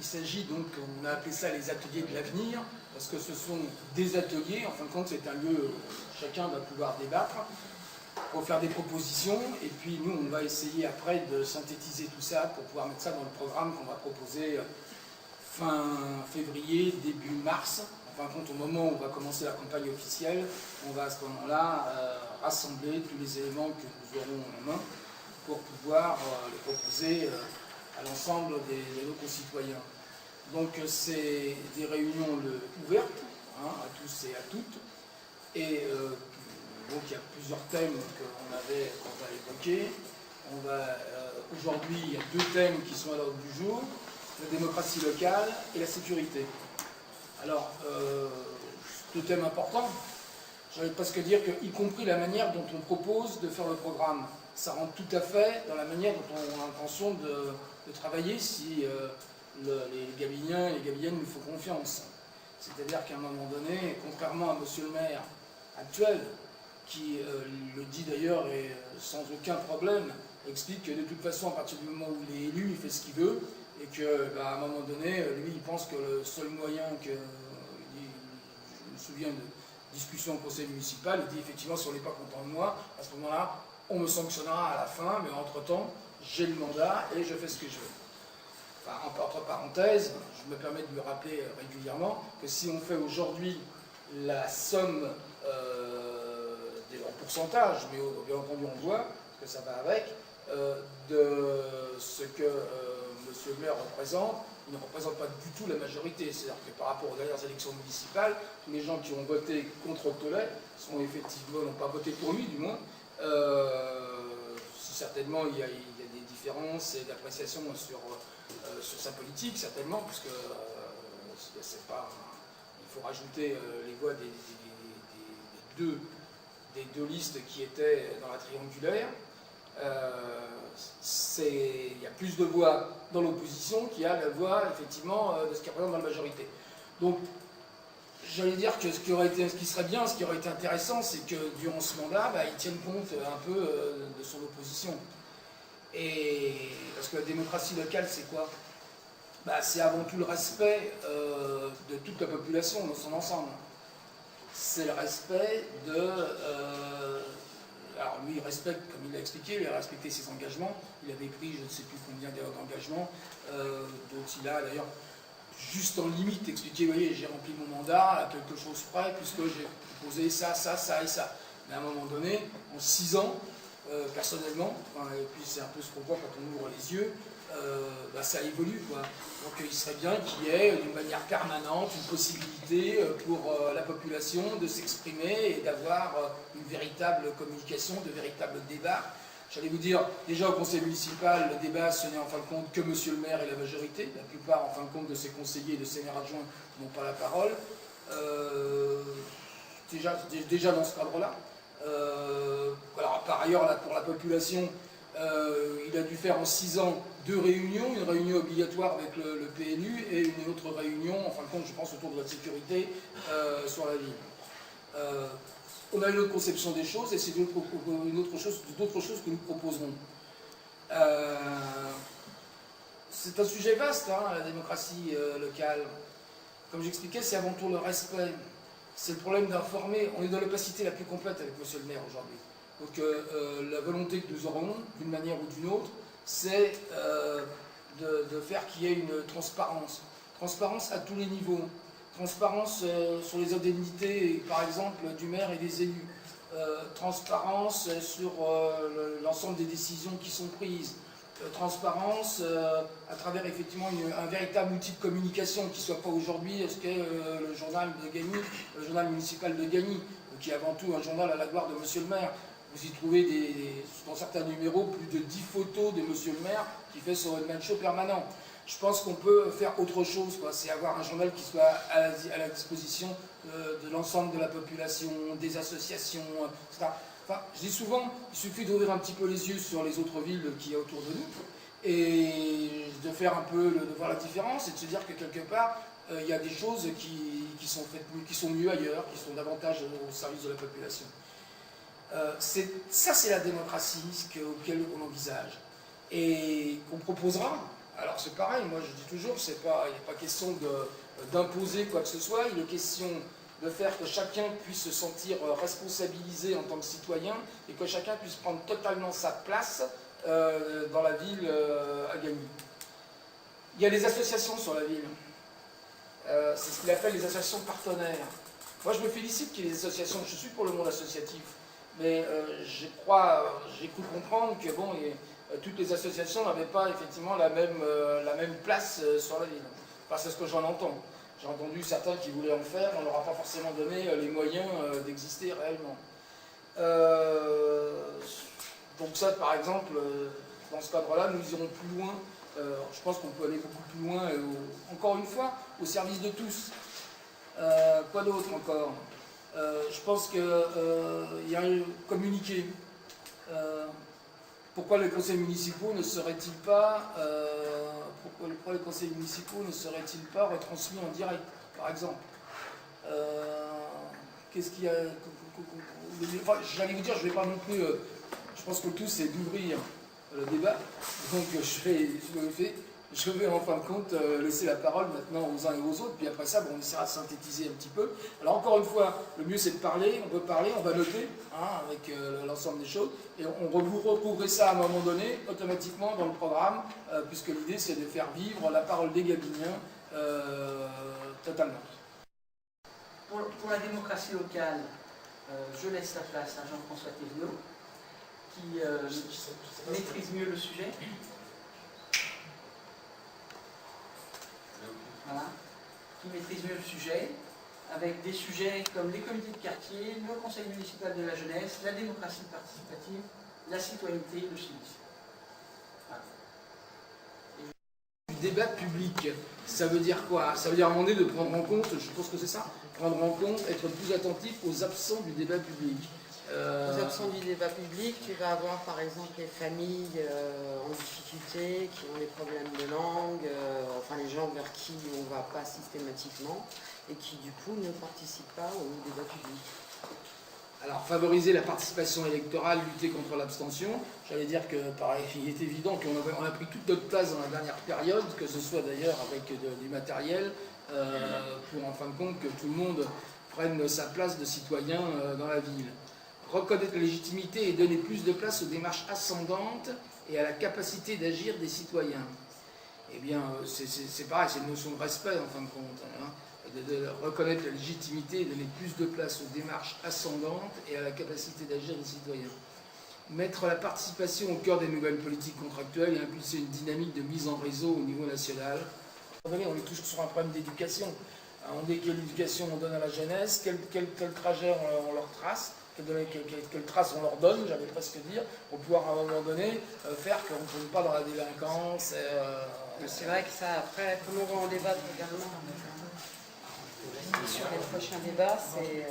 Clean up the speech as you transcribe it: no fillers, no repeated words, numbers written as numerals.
Il s'agit donc, on a appelé ça les ateliers de l'avenir, parce que ce sont des ateliers, en fin de compte c'est un lieu où chacun va pouvoir débattre, pour faire des propositions, et puis nous on va essayer après de synthétiser tout ça pour pouvoir mettre ça dans le programme qu'on va proposer fin février, début mars. En fin de compte, au moment où on va commencer la campagne officielle, on va à ce moment-là rassembler tous les éléments que nous aurons en main pour pouvoir les proposer à l'ensemble de nos concitoyens. Donc c'est des réunions ouvertes à tous et à toutes, et donc il y a plusieurs thèmes qu'on va évoquer. Aujourd'hui, il y a deux thèmes qui sont à l'ordre du jour, la démocratie locale et la sécurité. Alors, deux thèmes importants, j'allais presque dire que, y compris la manière dont on propose de faire le programme, ça rentre tout à fait dans la manière dont on a l'intention de travailler si les Gabiniens et les Gabiniennes nous font confiance. C'est-à-dire qu'à un moment donné, contrairement à monsieur le maire actuel, qui le dit d'ailleurs et sans aucun problème, explique que de toute façon, à partir du moment où il est élu, il fait ce qu'il veut, et qu'à un moment donné, lui, il pense que le seul moyen que... Je me souviens de discussions au conseil municipal, il dit effectivement, si on n'est pas content de moi, à ce moment-là, on me sanctionnera à la fin, mais entre-temps, j'ai le mandat et je fais ce que je veux. Enfin, entre parenthèses, je me permets de lui rappeler régulièrement que si on fait aujourd'hui la somme en pourcentage, mais bien entendu on voit, parce que ça va avec, de ce que monsieur le maire représente, il ne représente pas du tout la majorité. C'est-à-dire que par rapport aux dernières élections municipales, tous les gens qui ont voté contre Tollet n'ont pas voté pour lui du moins. Certainement il y a des différences et d'appréciation sur sa politique, certainement, puisque il faut rajouter les voix des deux listes qui étaient dans la triangulaire. Il y a plus de voix dans l'opposition qu'il y a la voix, effectivement, de ce qui représente dans la majorité. Donc, j'allais dire que ce qui serait bien, ce qui aurait été intéressant, c'est que durant ce mandat, ils tiennent compte un peu de son opposition. Parce que la démocratie locale, c'est quoi? C'est avant tout le respect de toute la population dans son ensemble. C'est le respect de... alors lui, il respecte, comme il l'a expliqué, il a respecté ses engagements. Il avait pris je ne sais plus combien d'engagements, dont il a d'ailleurs juste en limite expliqué, vous voyez, j'ai rempli mon mandat à quelque chose près, puisque j'ai proposé ça, ça, ça et ça. Mais à un moment donné, en 6 ans, personnellement, et puis c'est un peu ce qu'on voit quand on ouvre les yeux, ça évolue, quoi. Donc il serait bien qu'il y ait d'une manière permanente une possibilité pour la population de s'exprimer et d'avoir une véritable communication, de véritables débats. J'allais vous dire, déjà au conseil municipal, le débat ce n'est en fin de compte que monsieur le maire et la majorité. La plupart, en fin de compte, de ses conseillers et de ses maires adjoints n'ont pas la parole. Déjà dans ce cadre-là. Alors, par ailleurs, là, pour la population, il a dû faire en 6 ans 2 réunions, une réunion obligatoire avec le PNU et une autre réunion, en fin de compte, je pense, autour de la sécurité sur la ville. On a une autre conception des choses et c'est d'autres choses que nous proposerons. C'est un sujet vaste, la démocratie locale. Comme j'expliquais, c'est avant tout le respect. C'est le problème d'informer. On est dans l'opacité la plus complète avec monsieur le maire aujourd'hui. Donc la volonté que nous aurons, d'une manière ou d'une autre, c'est de faire qu'il y ait une transparence. Transparence à tous les niveaux. Transparence sur les indemnités, par exemple, du maire et des élus. Transparence sur l'ensemble des décisions qui sont prises. Transparence à travers effectivement un véritable outil de communication qui ne soit pas aujourd'hui ce qu'est le journal de Gagny, le journal municipal de Gagny, qui est avant tout un journal à la gloire de monsieur le maire. Vous y trouvez dans certains numéros plus de 10 photos de monsieur le maire qui fait son one-man show permanent. Je pense qu'on peut faire autre chose, c'est avoir un journal qui soit à la disposition de l'ensemble de la population, des associations, etc. Enfin, je dis souvent, il suffit d'ouvrir un petit peu les yeux sur les autres villes qu'il y a autour de nous et de faire un peu, de voir la différence et de se dire que quelque part, il y a des choses qui sont faites, qui sont mieux ailleurs, qui sont davantage au service de la population. Ça, c'est la démocratie auquel on envisage et qu'on proposera Alors c'est pareil, moi je dis toujours, il n'y a pas question d'imposer quoi que ce soit, il est question de faire que chacun puisse se sentir responsabilisé en tant que citoyen et que chacun puisse prendre totalement sa place dans la ville à gagner. Il y a des associations sur la ville, c'est ce qu'il appelle les associations partenaires. Moi je me félicite qu'il y ait des associations, je suis pour le monde associatif, mais j'ai cru comprendre que bon, toutes les associations n'avaient pas effectivement la même place sur la ville. Enfin, c'est ce que j'en entends. J'ai entendu certains qui voulaient en faire, on ne leur a pas forcément donné les moyens d'exister réellement. Donc ça, par exemple, dans ce cadre-là, nous irons plus loin. Je pense qu'on peut aller beaucoup plus loin, encore une fois, au service de tous. Quoi d'autre encore? Je pense qu'il y a un communiqué. Pourquoi les conseils municipaux ne seraient-ils pas retransmis en direct, par exemple? Qu'est-ce qu'il y a? Enfin, j'allais vous dire, je ne vais pas non plus. Je pense que le tout c'est d'ouvrir le débat. Donc je vais en fin de compte laisser la parole maintenant aux uns et aux autres, puis après ça, bon, on essaiera de synthétiser un petit peu. Alors encore une fois, le mieux c'est de parler, on va noter avec l'ensemble des choses, et vous retrouverez ça à un moment donné, automatiquement dans le programme, puisque l'idée c'est de faire vivre la parole des Gabiniens totalement. Pour la démocratie locale, je laisse la place à Jean-François Thévenot, qui maîtrise mieux le sujet. Voilà. Qui maîtrise mieux le sujet, avec des sujets comme les comités de quartier, le conseil municipal de la jeunesse, la démocratie participative, la citoyenneté, le civisme. Voilà. Du débat public, ça veut dire quoi? Ça veut dire à un moment donné de prendre en compte, je pense que c'est ça, prendre en compte, être plus attentif aux absents du débat public. Aux absents du débat public, tu vas avoir par exemple les familles en difficulté, qui ont des problèmes de langue, enfin les gens vers qui on ne va pas systématiquement et qui du coup ne participent pas au débat public. Alors favoriser la participation électorale, lutter contre l'abstention, j'allais dire que pareil, il est évident qu'on a pris toute notre place dans la dernière période, que ce soit d'ailleurs avec du matériel, pour en fin de compte que tout le monde prenne sa place de citoyen dans la ville. Reconnaître la légitimité et donner plus de place aux démarches ascendantes et à la capacité d'agir des citoyens. Eh bien, c'est pareil, c'est une notion de respect en fin de compte. De reconnaître la légitimité et donner plus de place aux démarches ascendantes et à la capacité d'agir des citoyens. Mettre la participation au cœur des nouvelles politiques contractuelles et impulser une dynamique de mise en réseau au niveau national. On est toujours sur un problème d'éducation. Dès qu'il y a l'éducation, on donne à la jeunesse, quel trajet on leur trace, quelle trace on leur donne, j'allais presque dire, pour pouvoir à un moment donné faire qu'on ne tombe pas dans la délinquance. C'est vrai que ça, après, comme on va en débattre également sur les prochains débats, c'est